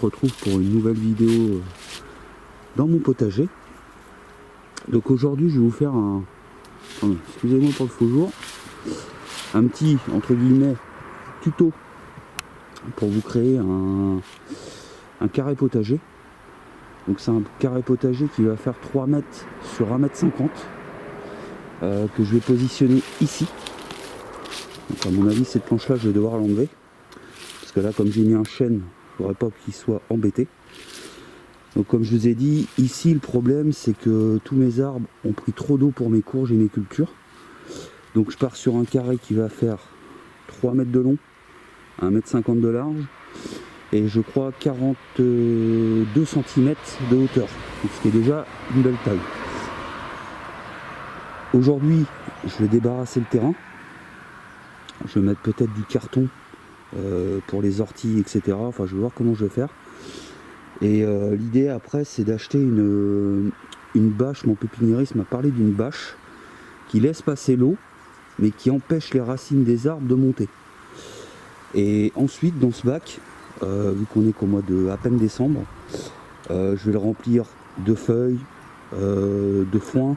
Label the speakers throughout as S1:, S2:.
S1: retrouve pour une nouvelle vidéo dans mon potager. Donc aujourd'hui je vais vous faire excusez-moi pour le faux jour, un petit entre guillemets tuto pour vous créer un carré potager. Donc c'est un carré potager qui va faire 3 mètres sur 1,50 m que je vais positionner ici. Donc à mon avis cette planche là je vais devoir l'enlever parce que là comme j'ai mis un chêne, je ne voudrais pas qu'il soit embêté. Donc comme je vous ai dit, ici le problème c'est que tous mes arbres ont pris trop d'eau pour mes courges et mes cultures. Donc je pars sur un carré qui va faire 3 mètres de long, 1,50 m de large et je crois 42 cm de hauteur, donc ce qui est déjà une belle taille. Aujourd'hui je vais débarrasser le terrain, je vais mettre peut-être du carton pour les orties, etc. Enfin je vais voir comment je vais faire. Et l'idée après c'est d'acheter une bâche. Mon pépiniériste m'a parlé d'une bâche qui laisse passer l'eau mais qui empêche les racines des arbres de monter. Et ensuite dans ce bac, vu qu'on est qu'au mois de à peine décembre, je vais le remplir de feuilles, de foin,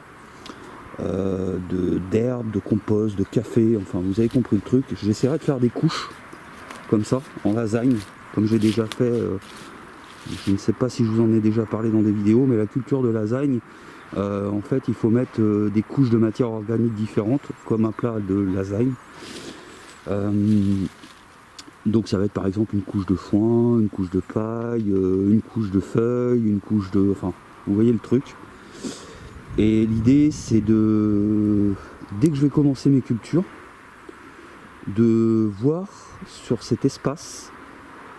S1: d'herbe, de compost, de café, enfin vous avez compris le truc. J'essaierai de faire des couches comme ça en lasagne comme j'ai déjà fait. Je ne sais pas si je vous en ai déjà parlé dans des vidéos, mais la culture de lasagne, en fait il faut mettre des couches de matière organique différentes comme un plat de lasagne. Donc ça va être par exemple une couche de foin, une couche de paille, une couche de feuilles, une couche de... Enfin, vous voyez le truc. Et l'idée c'est de, dès que je vais commencer mes cultures, de voir sur cet espace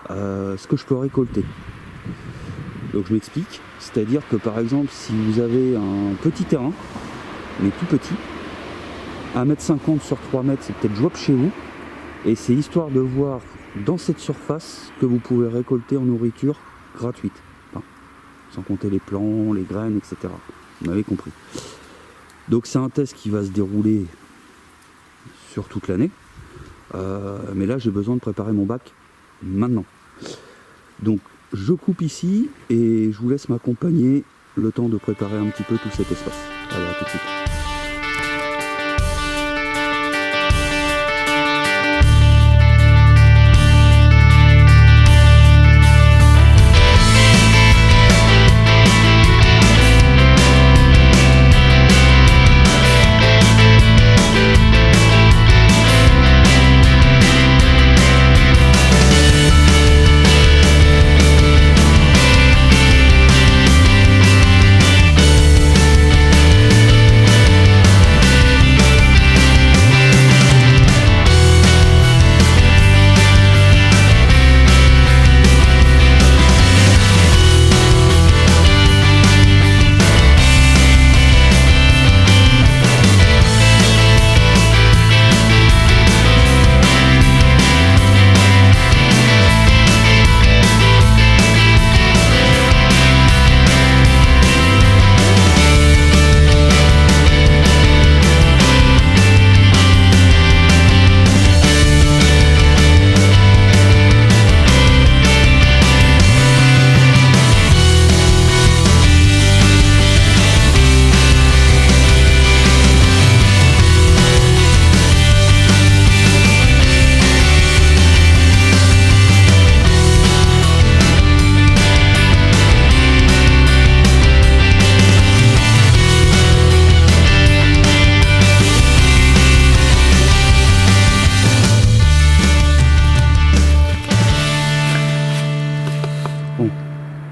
S1: ce que je peux récolter. Donc je m'explique, c'est-à-dire que par exemple si vous avez un petit terrain, mais tout petit, 1,50 m sur 3 mètres, c'est peut-être jouable chez vous, et c'est histoire de voir dans cette surface que vous pouvez récolter en nourriture gratuite, enfin, sans compter les plants, les graines, etc. Vous m'avez compris. Donc c'est un test qui va se dérouler sur toute l'année, mais là j'ai besoin de préparer mon bac maintenant. Donc je coupe ici et je vous laisse m'accompagner le temps de préparer un petit peu tout cet espace. Allez, à tout de suite.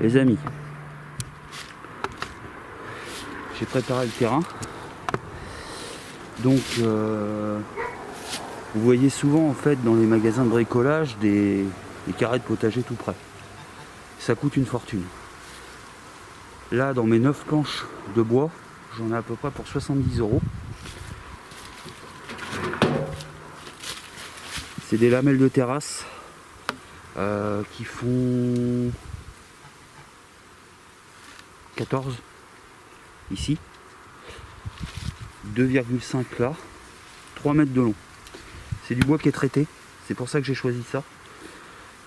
S1: Les amis, j'ai préparé le terrain. Donc vous voyez souvent en fait dans les magasins de bricolage des carrés de potager tout près. Ça coûte une fortune. Là dans mes 9 planches de bois, j'en ai à peu près pour 70 €. C'est des lamelles de terrasse qui font 14 ici, 2,5 là, 3 mètres de long. C'est du bois qui est traité, c'est pour ça que j'ai choisi ça.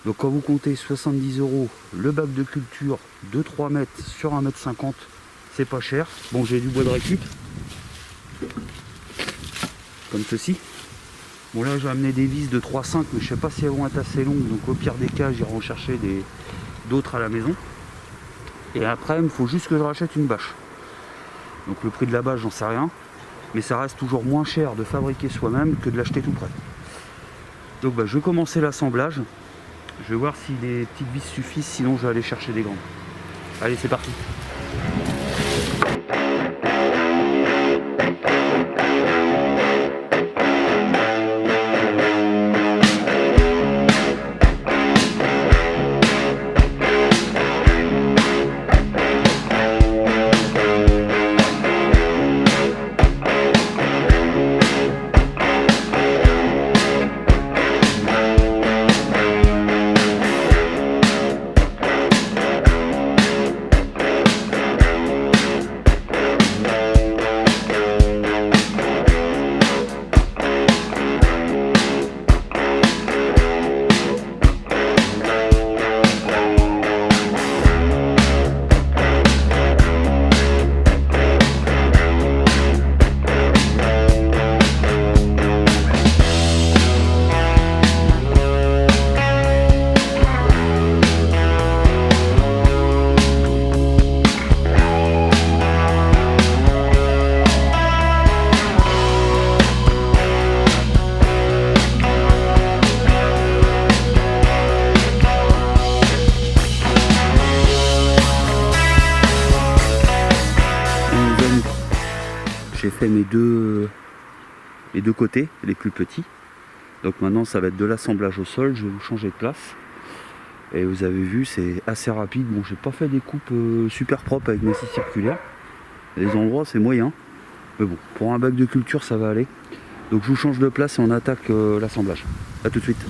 S1: Donc quand vous comptez 70 € le bac de culture de 3 mètres sur 1,50 m, c'est pas cher. Bon, j'ai du bois de récup, comme ceci. Bon là j'ai amené des vis de 3,5 mais je sais pas si elles vont être assez longues, donc au pire des cas j'irai en chercher d'autres à la maison. Et après il me faut juste que je rachète une bâche. Donc le prix de la bâche j'en sais rien, mais ça reste toujours moins cher de fabriquer soi-même que de l'acheter tout prêt. Donc je vais commencer l'assemblage. Je vais voir si les petites vis suffisent, sinon je vais aller chercher des grandes. Allez, c'est parti. J'ai fait mes deux côtés, les plus petits. Donc maintenant ça va être de l'assemblage au sol, je vais vous changer de place. Et vous avez vu, c'est assez rapide. Bon, j'ai pas fait des coupes super propres avec mes scies circulaires. Les endroits c'est moyen. Mais bon, pour un bac de culture ça va aller. Donc je vous change de place et on attaque l'assemblage. A tout de suite.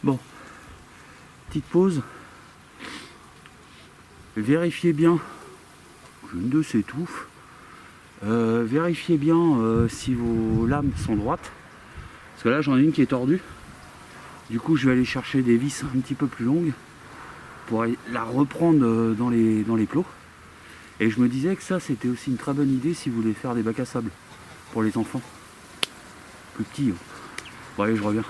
S1: Bon, petite pause. Vérifiez bien. Une de s'étouffe. Vérifiez bien si vos lames sont droites. Parce que là j'en ai une qui est tordue. Du coup je vais aller chercher des vis un petit peu plus longues pour la reprendre dans les plots. Et je me disais que ça c'était aussi une très bonne idée si vous voulez faire des bacs à sable pour les enfants. Plus petits. Bon allez, je reviens.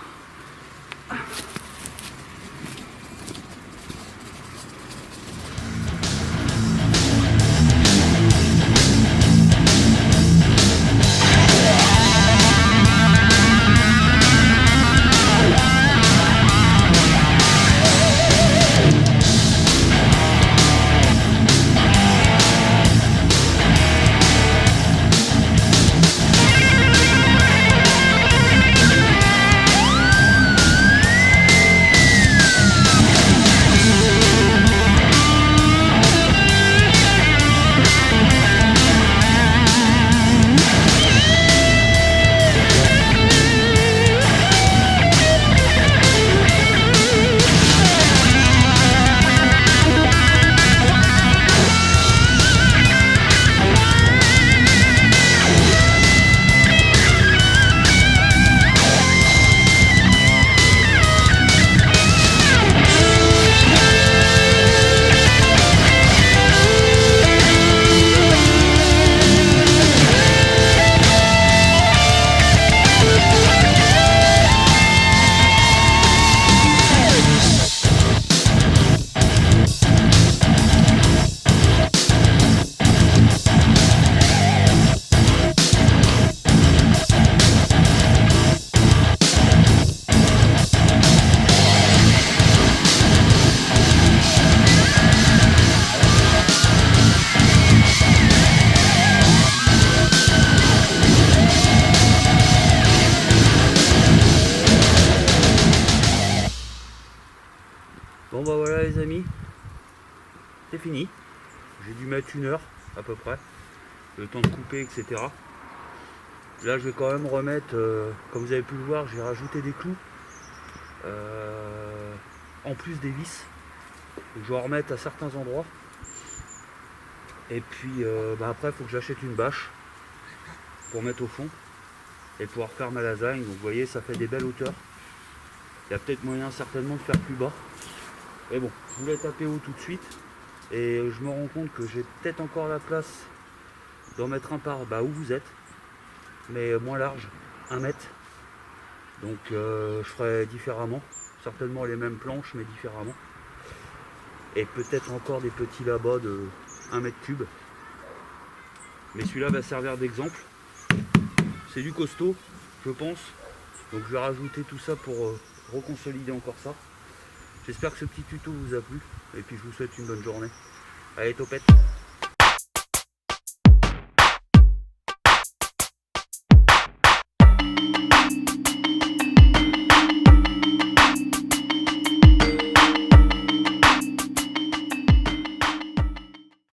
S1: Bon bah voilà les amis, c'est fini. J'ai dû mettre 1 heure à peu près, le temps de couper, etc. Là je vais quand même remettre, comme vous avez pu le voir, j'ai rajouté des clous, en plus des vis. Donc, je vais en remettre à certains endroits. Et puis après il faut que j'achète une bâche pour mettre au fond et pouvoir faire ma lasagne. Donc vous voyez, ça fait des belles hauteurs. Il y a peut-être moyen certainement de faire plus bas. Mais bon, je voulais taper haut tout de suite. Et je me rends compte que j'ai peut-être encore la place d'en mettre un par où vous êtes, mais moins large, 1 mètre. Donc je ferai différemment. Certainement les mêmes planches, mais différemment. Et peut-être encore des petits là-bas de 1 mètre cube. Mais celui-là va servir d'exemple. C'est du costaud, je pense. Donc je vais rajouter tout ça pour reconsolider encore ça. J'espère que ce petit tuto vous a plu. Et puis je vous souhaite une bonne journée. Allez, topette!